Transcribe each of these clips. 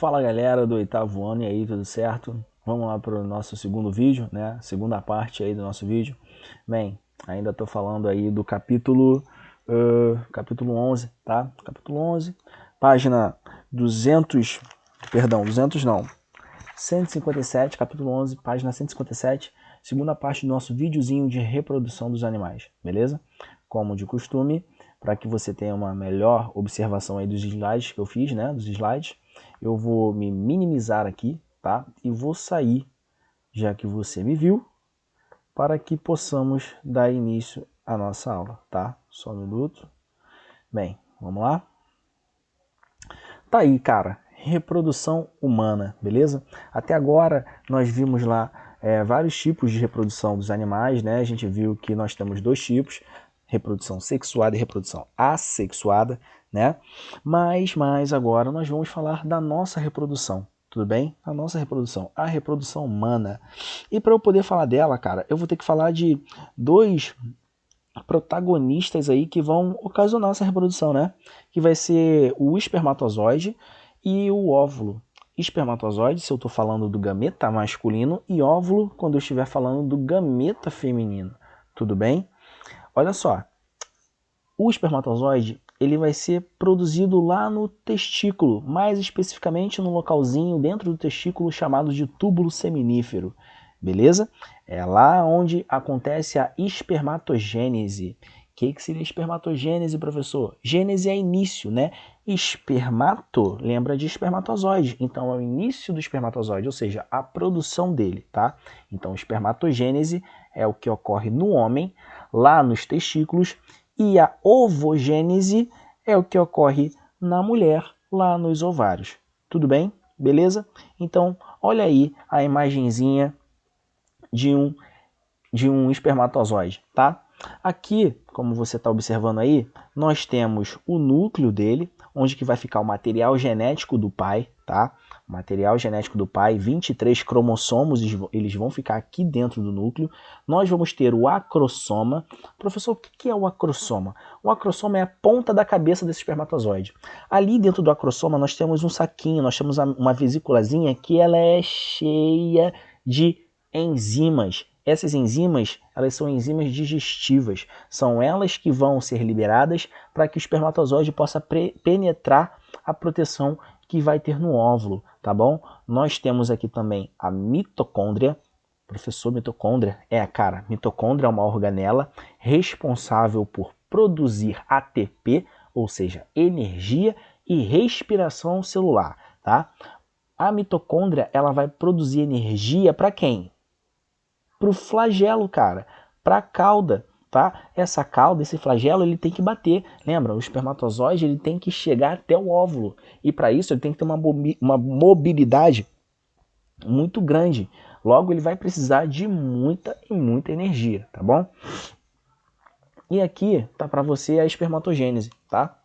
Fala galera do oitavo ano, e aí, tudo certo? Vamos lá para o nosso segundo vídeo, né? Segunda parte aí do nosso vídeo. Bem, ainda estou falando aí do capítulo 11, tá? Capítulo 11, página 157, capítulo 11, página 157, segunda parte do nosso videozinho de reprodução dos animais, beleza? Como de costume, para que você tenha uma melhor observação aí dos slides que eu fiz, né? Dos slides. Eu vou me minimizar aqui, tá? E vou sair, já que você me viu, para que possamos dar início à nossa aula, tá? Só um minuto. Bem, vamos lá? Tá aí, cara. Reprodução humana, beleza? Até agora nós vimos lá vários tipos de reprodução dos animais, né? A gente viu que nós temos dois tipos, reprodução sexuada e reprodução assexuada, né? Mas agora nós vamos falar da nossa reprodução, tudo bem? A nossa reprodução, a reprodução humana. E para eu poder falar dela, cara, eu vou ter que falar de dois protagonistas aí que vão ocasionar essa reprodução, né? Que vai ser o espermatozoide e o óvulo. Espermatozoide, se eu estou falando do gameta masculino, e óvulo, quando eu estiver falando do gameta feminino. Tudo bem? Olha só, o espermatozoide ele vai ser produzido lá no testículo, mais especificamente no localzinho dentro do testículo chamado de túbulo seminífero, beleza? É lá onde acontece a espermatogênese. O que seria espermatogênese, professor? Gênese é início, né? Espermato lembra de espermatozoide, então é o início do espermatozoide, ou seja, a produção dele, tá? Então espermatogênese é o que ocorre no homem, lá nos testículos, e a ovogênese é o que ocorre na mulher, lá nos ovários. Tudo bem? Beleza? Então, olha aí a imagenzinha de um espermatozoide, tá? Aqui, como você está observando aí, nós temos o núcleo dele, onde que vai ficar o material genético do pai, tá? O material genético do pai, 23 cromossomos, eles vão ficar aqui dentro do núcleo. Nós vamos ter o acrossoma. Professor, o que é o acrossoma? O acrossoma é a ponta da cabeça desse espermatozoide. Ali dentro do acrossoma nós temos um saquinho, nós temos uma vesículazinha que ela é cheia de enzimas. Essas enzimas, elas são enzimas digestivas. São elas que vão ser liberadas para que o espermatozoide possa penetrar a proteção que vai ter no óvulo, tá bom? Nós temos aqui também a mitocôndria. Professor, mitocôndria? Cara, mitocôndria é uma organela responsável por produzir ATP, ou seja, energia e respiração celular, tá? A mitocôndria, ela vai produzir energia para quem? Para o flagelo, cara, para a cauda, tá? Essa cauda, esse flagelo, ele tem que bater. Lembra? O espermatozoide ele tem que chegar até o óvulo. E para isso ele tem que ter uma mobilidade muito grande. Logo, ele vai precisar de muita e muita energia, tá bom? E aqui tá para você a espermatogênese, tá?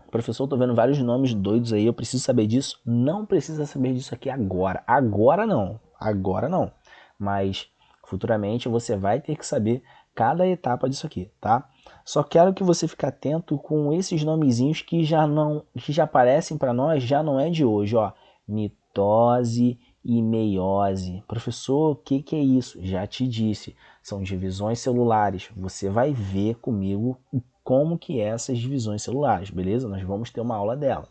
Professor, eu tô vendo vários nomes doidos aí, eu preciso saber disso. Não precisa saber disso aqui agora. Agora não. Agora não. Mas futuramente você vai ter que saber cada etapa disso aqui, tá? Só quero que você fique atento com esses nomezinhos que já aparecem para nós, já não é de hoje, ó. Mitose e meiose. Professor, o que é isso? Já te disse, são divisões celulares. Você vai ver comigo como que é essas divisões celulares, beleza? Nós vamos ter uma aula dela.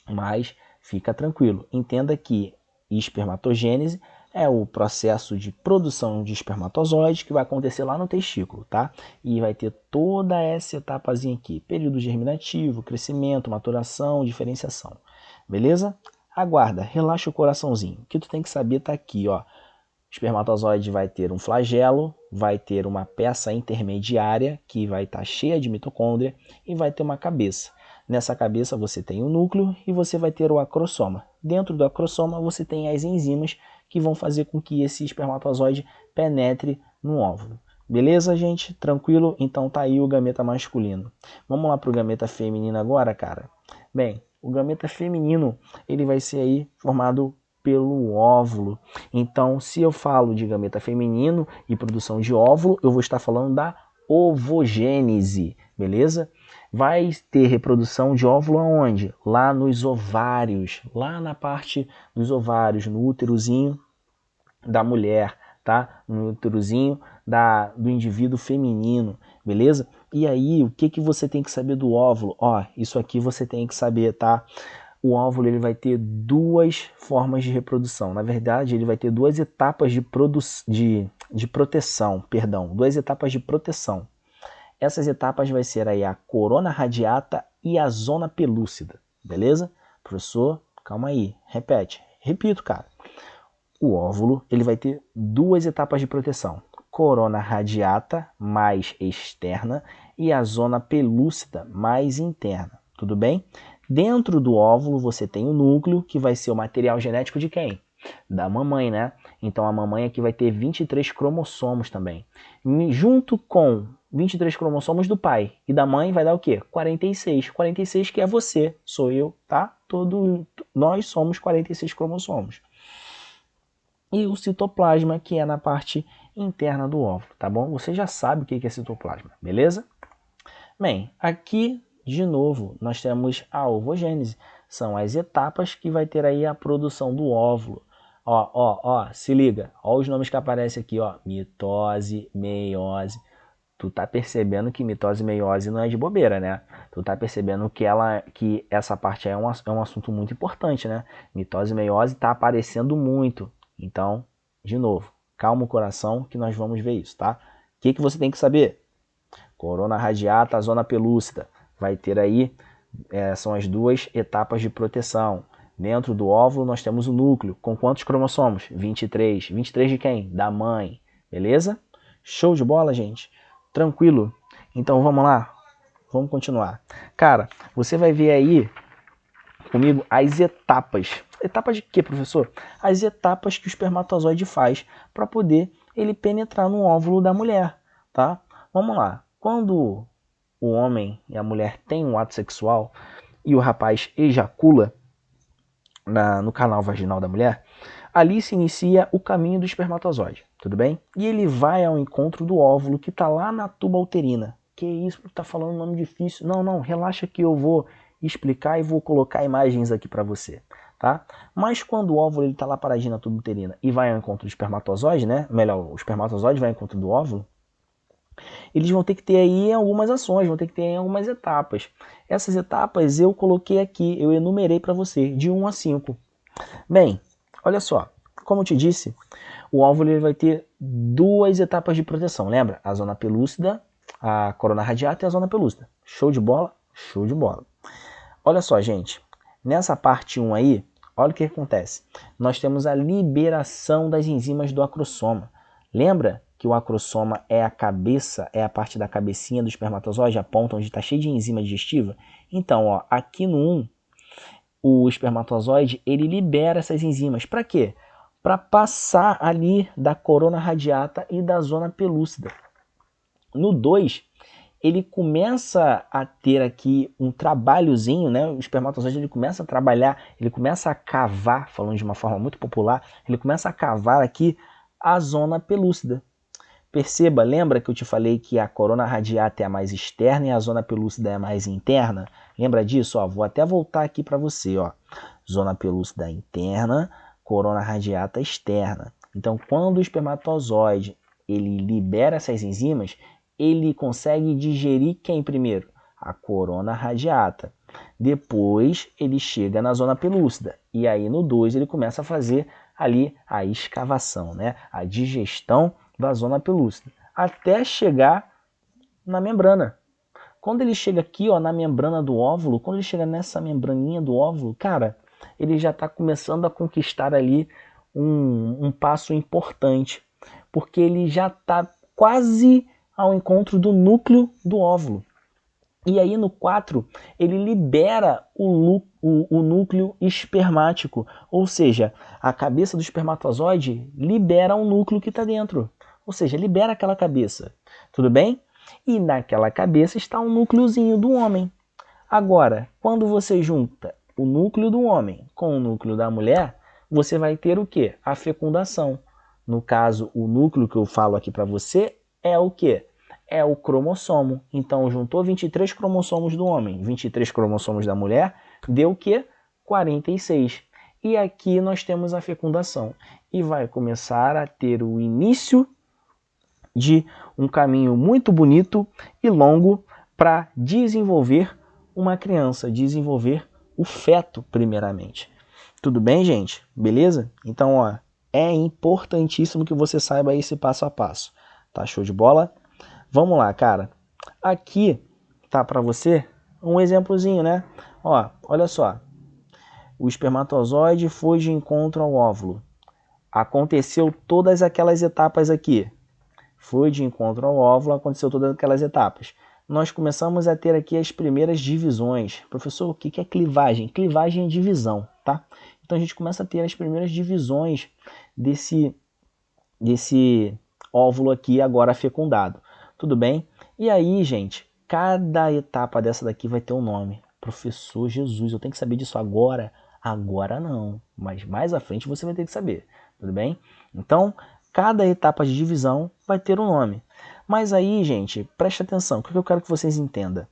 Mas fica tranquilo, entenda que espermatogênese é o processo de produção de espermatozoides que vai acontecer lá no testículo, tá? E vai ter toda essa etapazinha aqui, período germinativo, crescimento, maturação, diferenciação, beleza? Aguarda, relaxa o coraçãozinho. O que tu tem que saber tá aqui, ó. O espermatozoide vai ter um flagelo, vai ter uma peça intermediária que vai estar cheia de mitocôndria e vai ter uma cabeça. Nessa cabeça você tem o núcleo e você vai ter o acrossoma. Dentro do acrossoma você tem as enzimas que vão fazer com que esse espermatozoide penetre no óvulo. Beleza, gente? Tranquilo? Então tá aí o gameta masculino. Vamos lá para o gameta feminino agora, cara? Bem, o gameta feminino ele vai ser aí formado pelo óvulo. Então, se eu falo de gameta feminino e produção de óvulo, eu vou estar falando da ovogênese, beleza? Vai ter reprodução de óvulo aonde? Lá nos ovários, lá na parte dos ovários, no úterozinho da mulher, tá? No úterozinho do indivíduo feminino, beleza? E aí, o que você tem que saber do óvulo? Ó, isso aqui você tem que saber, tá? O óvulo ele vai ter duas formas de reprodução. Na verdade, ele vai ter duas etapas de proteção, perdão, duas etapas de proteção. Essas etapas vai ser aí a corona radiata e a zona pelúcida, beleza? Professor, calma aí, repete. Repito, cara. O óvulo ele vai ter duas etapas de proteção. Corona radiata, mais externa, e a zona pelúcida, mais interna. Tudo bem? Dentro do óvulo você tem o núcleo, que vai ser o material genético de quem? Da mamãe, né? Então a mamãe aqui vai ter 23 cromossomos também. Junto com 23 cromossomos do pai e da mãe vai dar o quê? 46. 46 que é você, sou eu, tá? Nós somos 46 cromossomos. E o citoplasma, que é na parte interna do óvulo, tá bom? Você já sabe o que é citoplasma, beleza? Bem, aqui, de novo, nós temos a ovogênese. São as etapas que vai ter aí a produção do óvulo. Ó, se liga. Ó os nomes que aparecem aqui, ó. Mitose, meiose. Tu tá percebendo que mitose e meiose não é de bobeira, né? Tu tá percebendo que essa parte é um assunto muito importante, né? Mitose e meiose tá aparecendo muito. Então, de novo, calma o coração que nós vamos ver isso, tá? O que você tem que saber? Corona radiata, zona pelúcida. Vai ter aí, são as duas etapas de proteção. Dentro do óvulo nós temos o núcleo. Com quantos cromossomos? 23. 23 de quem? Da mãe. Beleza? Show de bola, gente? Tranquilo? Então vamos lá? Vamos continuar. Cara, você vai ver aí comigo as etapas. Etapas de quê, professor? As etapas que o espermatozoide faz para poder ele penetrar no óvulo da mulher, tá? Vamos lá. Quando o homem e a mulher têm um ato sexual e o rapaz ejacula no canal vaginal da mulher, ali se inicia o caminho do espermatozoide, tudo bem? E ele vai ao encontro do óvulo que está lá na tuba uterina. Que isso, tá falando um nome difícil? Não, relaxa que eu vou explicar e vou colocar imagens aqui para você, tá? Mas quando o óvulo está lá paradinho na tuba uterina e vai ao encontro do espermatozoide, né? Melhor, o espermatozoide vai ao encontro do óvulo, eles vão ter que ter aí algumas ações, vão ter que ter aí algumas etapas. Essas etapas eu coloquei aqui, eu enumerei para você, de 1 a 5. Bem, olha só, como eu te disse, o óvulo ele vai ter duas etapas de proteção, lembra? A zona pelúcida, a corona radiata e a zona pelúcida. Show de bola? Show de bola. Olha só, gente, nessa parte 1 aí, olha o que acontece. Nós temos a liberação das enzimas do acrossoma. Lembra que o acrossoma é a cabeça, é a parte da cabecinha do espermatozoide, a ponta onde está cheio de enzima digestiva? Então, ó, aqui no 1, o espermatozoide ele libera essas enzimas. Para quê? Para passar ali da corona radiata e da zona pelúcida. No 2, ele começa a ter aqui um trabalhozinho, né? O espermatozoide ele começa a trabalhar, ele começa a cavar, falando de uma forma muito popular, ele começa a cavar aqui a zona pelúcida. Perceba, lembra que eu te falei que a corona radiata é a mais externa e a zona pelúcida é a mais interna? Lembra disso? Ó, vou até voltar aqui para você. Ó. Zona pelúcida interna, corona radiata externa. Então, quando o espermatozoide ele libera essas enzimas, ele consegue digerir quem primeiro? A corona radiata. Depois ele chega na zona pelúcida. E aí no 2 ele começa a fazer ali a escavação, né? A digestão da zona pelúcida, até chegar na membrana. Quando ele chega aqui, ó, na membrana do óvulo, quando ele chega nessa membraninha do óvulo, cara, ele já está começando a conquistar ali um passo importante, porque ele já está quase ao encontro do núcleo do óvulo. E aí no 4, ele libera o núcleo espermático, ou seja, a cabeça do espermatozoide libera o núcleo que está dentro. Ou seja, libera aquela cabeça, tudo bem? E naquela cabeça está um núcleozinho do homem. Agora, quando você junta o núcleo do homem com o núcleo da mulher, você vai ter o quê? A fecundação. No caso, o núcleo que eu falo aqui para você é o quê? É o cromossomo. Então, juntou 23 cromossomos do homem, 23 cromossomos da mulher, deu o quê? 46. E aqui nós temos a fecundação. E vai começar a ter o início de um caminho muito bonito e longo para desenvolver uma criança, desenvolver o feto primeiramente. Tudo bem, gente? Beleza? Então, ó, é importantíssimo que você saiba esse passo a passo. Tá show de bola? Vamos lá, cara. Aqui tá para você um exemplozinho, né? Ó, olha só. O espermatozoide foi de encontro ao óvulo. Aconteceu todas aquelas etapas aqui. Foi de encontro ao óvulo, aconteceu todas aquelas etapas. Nós começamos a ter aqui as primeiras divisões. Professor, o que é clivagem? Clivagem é divisão, tá? Então a gente começa a ter as primeiras divisões desse óvulo aqui agora fecundado. Tudo bem? E aí, gente, cada etapa dessa daqui vai ter um nome. Professor Jesus, eu tenho que saber disso agora? Agora não, mas mais à frente você vai ter que saber. Tudo bem? Então, cada etapa de divisão vai ter um nome. Mas aí, gente, preste atenção, o que eu quero que vocês entendam.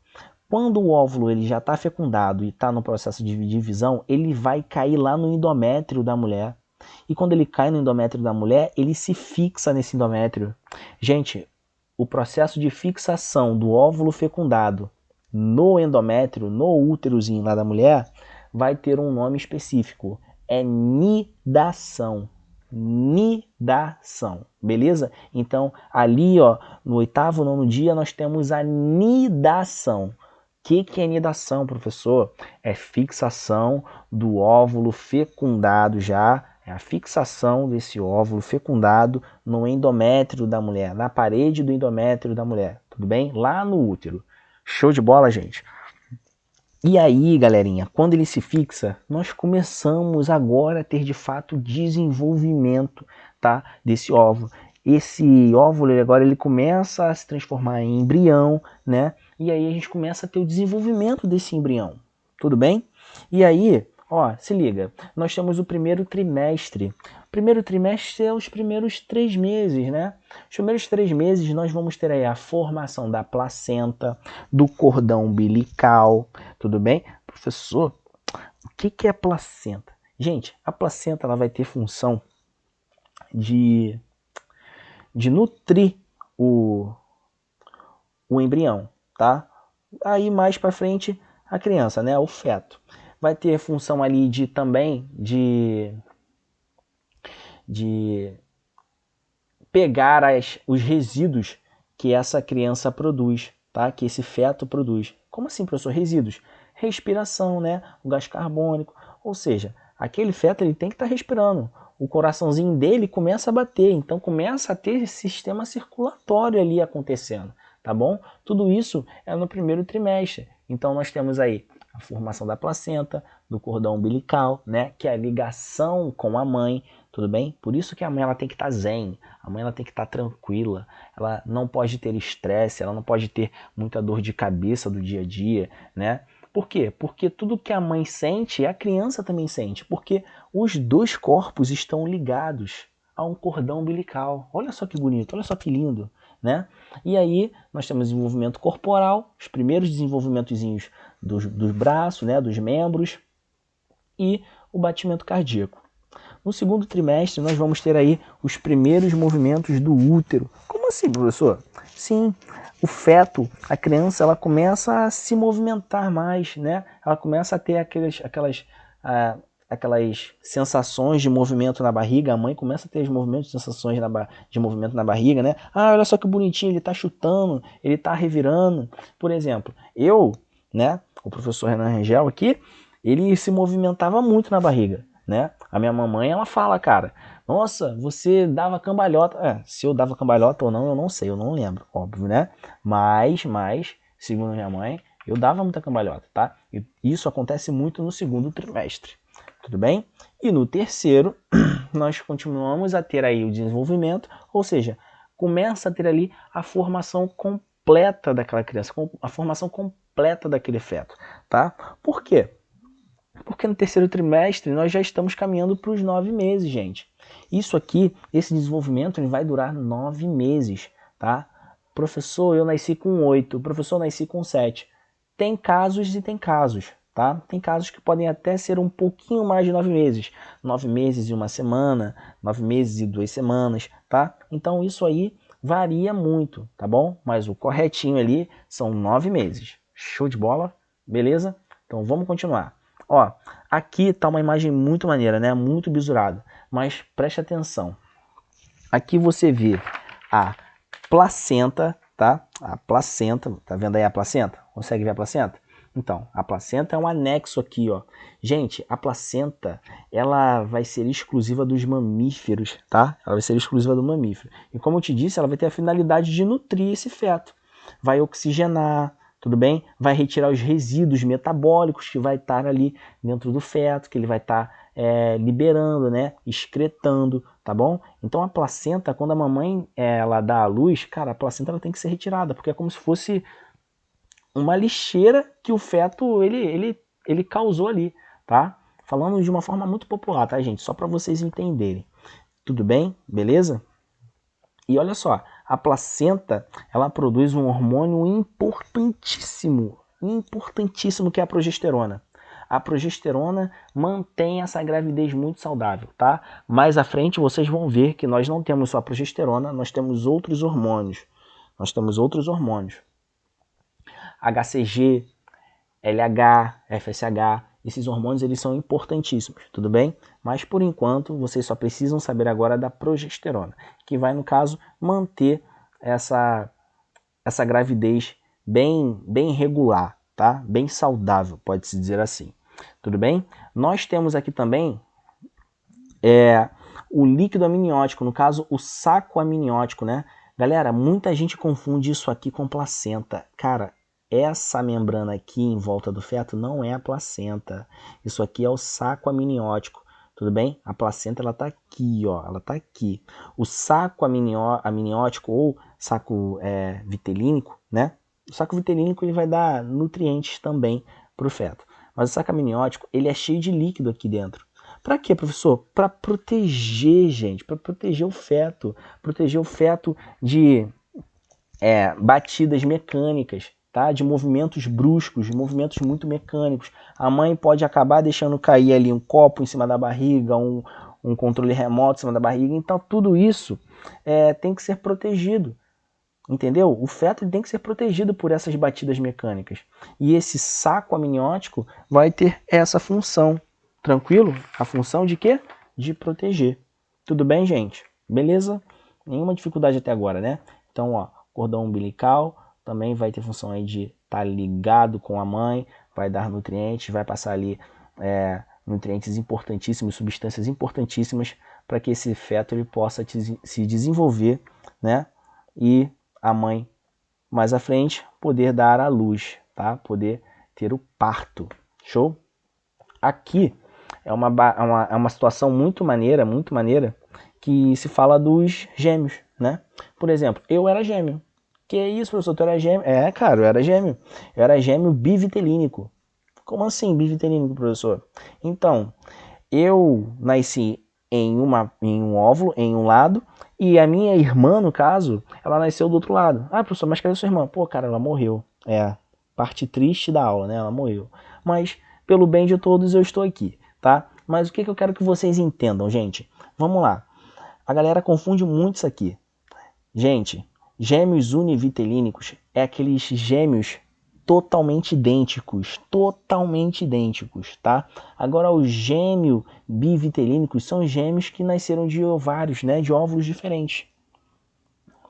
Quando o óvulo ele já está fecundado e está no processo de divisão, ele vai cair lá no endométrio da mulher. E quando ele cai no endométrio da mulher, ele se fixa nesse endométrio. Gente, o processo de fixação do óvulo fecundado no endométrio, no úterozinho lá da mulher, vai ter um nome específico. É nidação. Nidação, beleza? Então, ali, ó, no 8º, 9º dia, nós temos a nidação. O que é nidação, professor? É fixação do óvulo fecundado já, é a fixação desse óvulo fecundado no endométrio da mulher, na parede do endométrio da mulher, tudo bem? Lá no útero. Show de bola, gente? E aí, galerinha, quando ele se fixa, nós começamos agora a ter de fato desenvolvimento, tá, desse óvulo. Esse óvulo agora ele começa a se transformar em embrião, né? E aí a gente começa a ter o desenvolvimento desse embrião. Tudo bem? E aí, ó, se liga, nós temos o primeiro trimestre. O primeiro trimestre é os primeiros 3 meses, né? Os primeiros 3 meses nós vamos ter aí a formação da placenta, do cordão umbilical, tudo bem? Professor, o que é placenta? Gente, a placenta ela vai ter função de nutrir o embrião, tá? Aí mais para frente a criança, né, o feto, vai ter função ali de também de pegar os resíduos que essa criança produz, tá? Que esse feto produz. Como assim, professor? Resíduos? Respiração, né? O gás carbônico. Ou seja, aquele feto ele tem que estar respirando. O coraçãozinho dele começa a bater, então começa a ter esse sistema circulatório ali acontecendo, tá bom? Tudo isso é no primeiro trimestre. Então nós temos aí a formação da placenta, do cordão umbilical, né? Que é a ligação com a mãe, tudo bem? Por isso que a mãe ela tem que estar zen, a mãe ela tem que estar tranquila, ela não pode ter estresse, ela não pode ter muita dor de cabeça do dia a dia, né? Por quê? Porque tudo que a mãe sente, a criança também sente, porque os dois corpos estão ligados a um cordão umbilical. Olha só que bonito, olha só que lindo, né? E aí nós temos desenvolvimento corporal, os primeiros desenvolvimentozinhos dos braços, né, dos membros e o batimento cardíaco. No segundo trimestre, nós vamos ter aí os primeiros movimentos do útero. Como assim, professor? Sim, o feto, a criança, ela começa a se movimentar mais, né? Ela começa a ter aquelas sensações de movimento na barriga. A mãe começa a ter os movimentos, sensações de movimento na barriga, né? Ah, olha só que bonitinho, ele tá chutando, ele tá revirando. Por exemplo, né, o professor Renan Rangel aqui, ele se movimentava muito na barriga, né? A minha mamãe, ela fala, cara, nossa, você dava cambalhota. Se eu dava cambalhota ou não, eu não sei, eu não lembro, óbvio, né? Mas, segundo minha mãe, eu dava muita cambalhota, tá? E isso acontece muito no segundo trimestre, tudo bem? E no terceiro, nós continuamos a ter aí o desenvolvimento, ou seja, começa a ter ali a formação completa daquela criança, a formação completa daquele feto, tá? Por quê? Porque no terceiro trimestre nós já estamos caminhando para os 9 meses, gente. Isso aqui, esse desenvolvimento, ele vai durar 9 meses, tá? Professor, eu nasci com 8. Professor, eu nasci com 7. Tem casos e tem casos, tá? Tem casos que podem até ser um pouquinho mais de 9 meses. 9 meses e 1 semana, 9 meses e 2 semanas, tá? Então isso aí varia muito, tá bom? Mas o corretinho ali são 9 meses. Show de bola? Beleza? Então vamos continuar. Ó, aqui tá uma imagem muito maneira, né? Muito bisurada. Mas preste atenção. Aqui você vê a placenta, tá? A placenta, tá vendo aí a placenta? Consegue ver a placenta? Então, a placenta é um anexo aqui, ó. Gente, a placenta, ela vai ser exclusiva dos mamíferos, tá? Ela vai ser exclusiva do mamífero. E como eu te disse, ela vai ter a finalidade de nutrir esse feto. Vai oxigenar, tudo bem? Vai retirar os resíduos metabólicos que vai estar ali dentro do feto, que ele vai estar liberando, né? Excretando, tá bom? Então a placenta, quando a mamãe ela dá à luz, cara, a placenta ela tem que ser retirada, porque é como se fosse uma lixeira que o feto ele causou ali, tá? Falando de uma forma muito popular, tá, gente? Só para vocês entenderem. Tudo bem? Beleza? E olha só, a placenta, ela produz um hormônio importantíssimo, que é a progesterona. A progesterona mantém essa gravidez muito saudável, tá? Mais à frente vocês vão ver que nós não temos só a progesterona, nós temos outros hormônios. HCG, LH, FSH, esses hormônios eles são importantíssimos, tudo bem? Mas por enquanto vocês só precisam saber agora da progesterona, que vai no caso manter essa gravidez bem regular, tá? Bem saudável, pode-se dizer assim. Tudo bem? Nós temos aqui também o líquido amniótico, no caso o saco amniótico, né? Galera, muita gente confunde isso aqui com placenta. Cara, essa membrana aqui em volta do feto não é a placenta. Isso aqui é o saco amniótico, tudo bem? A placenta ela tá aqui, ó, ela tá aqui. O saco amniótico ou saco vitelínico, né? O saco vitelínico ele vai dar nutrientes também para o feto. Mas o saco amniótico ele é cheio de líquido aqui dentro. Para quê, professor? Para proteger, gente, para proteger o feto de batidas mecânicas, tá? De movimentos bruscos, de movimentos muito mecânicos. A mãe pode acabar deixando cair ali um copo em cima da barriga, um controle remoto em cima da barriga. Então tudo isso tem que ser protegido. Entendeu? O feto tem que ser protegido por essas batidas mecânicas. E esse saco amniótico vai ter essa função. Tranquilo? A função de quê? De proteger. Tudo bem, gente? Beleza? Nenhuma dificuldade até agora, né? Então, ó, cordão umbilical também vai ter função aí de estar ligado com a mãe, vai dar nutrientes, vai passar ali nutrientes importantíssimos, substâncias importantíssimas para que esse feto ele possa se desenvolver, né? E a mãe, mais à frente, poder dar à luz, tá? Poder ter o parto. Show? Aqui é uma situação muito maneira, que se fala dos gêmeos, né? Por exemplo, eu era gêmeo. Que isso, professor? Tu era gêmeo? É, cara, eu era gêmeo. Eu era gêmeo bivitelínico. Como assim bivitelínico, professor? Então, eu nasci em um óvulo, em um lado, e a minha irmã, no caso, ela nasceu do outro lado. Ah, professor, mas cadê sua irmã? Pô, cara, ela morreu. Parte triste da aula, né? Ela morreu. Mas, pelo bem de todos, eu estou aqui, tá? Mas o que eu quero que vocês entendam, gente? Vamos lá. A galera confunde muito isso aqui. Gente, gêmeos univitelínicos é aqueles gêmeos totalmente idênticos, tá? Agora, os gêmeos bivitelínicos são gêmeos que nasceram de ovários, né, de óvulos diferentes.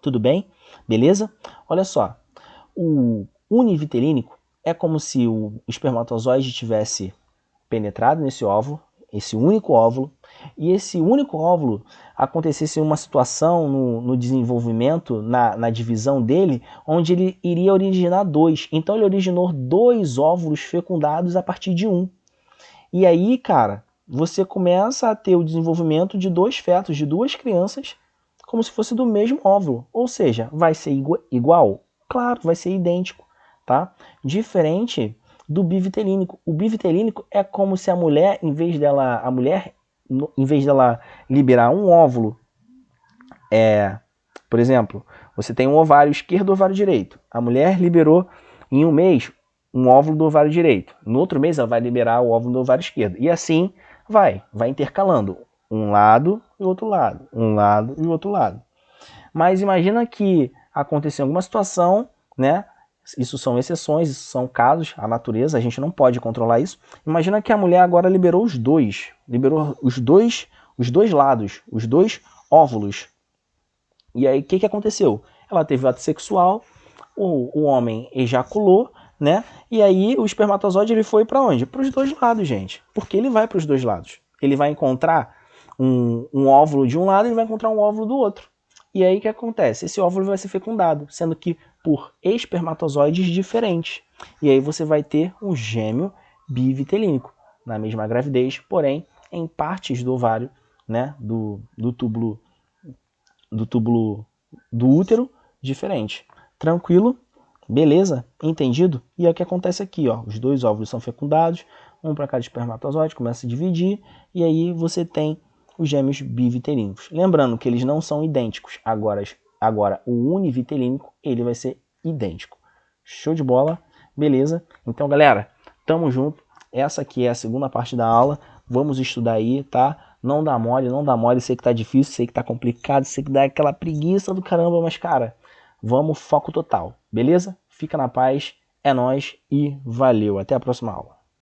Tudo bem? Beleza? Olha só, o univitelínico é como se o espermatozoide tivesse penetrado nesse óvulo, esse único óvulo, e esse único óvulo acontecesse uma situação no desenvolvimento, na divisão dele, onde ele iria originar 2. Então ele originou 2 óvulos fecundados a partir de 1. E aí, cara, você começa a ter o desenvolvimento de 2 fetos, de 2 crianças, como se fosse do mesmo óvulo. Ou seja, vai ser igual? Claro, vai ser idêntico, tá? Diferente do bivitelínico. O bivitelínico é como se a mulher, em vez dela liberar um óvulo, por exemplo, Você tem um ovário esquerdo e um ovário direito. A mulher liberou em um mês um óvulo do ovário direito. No outro mês ela vai liberar o óvulo do ovário esquerdo. E assim vai intercalando. Um lado e o outro lado. Um lado e o outro lado. Mas imagina que aconteceu alguma situação, né? Isso são exceções, isso são casos, a natureza, a gente não pode controlar isso. Imagina que a mulher agora liberou os dois lados, os dois óvulos. E aí o que aconteceu? Ela teve o ato sexual, o homem ejaculou, né? E aí o espermatozoide ele foi para onde? Para os dois lados, gente. Porque ele vai para os dois lados. Ele vai encontrar um óvulo de um lado e vai encontrar um óvulo do outro. E aí o que acontece? Esse óvulo vai ser fecundado, sendo que por espermatozoides diferentes. E aí você vai ter um gêmeo bivitelínico, na mesma gravidez, porém em partes do ovário, né, do túbulo do útero diferente. Tranquilo? Beleza? Entendido? E é o que acontece aqui, ó. Os dois óvulos são fecundados, um para cada espermatozoide, começa a dividir, e aí você tem os gêmeos bivitelínicos. Lembrando que eles não são idênticos. Agora o univitelínico, ele vai ser idêntico. Show de bola? Beleza? Então, galera, tamo junto. Essa aqui é a segunda parte da aula. Vamos estudar aí, tá? Não dá mole, não dá mole. Sei que tá difícil, sei que tá complicado, sei que dá aquela preguiça do caramba, mas, cara, vamos foco total. Beleza? Fica na paz, é nóis e valeu. Até a próxima aula.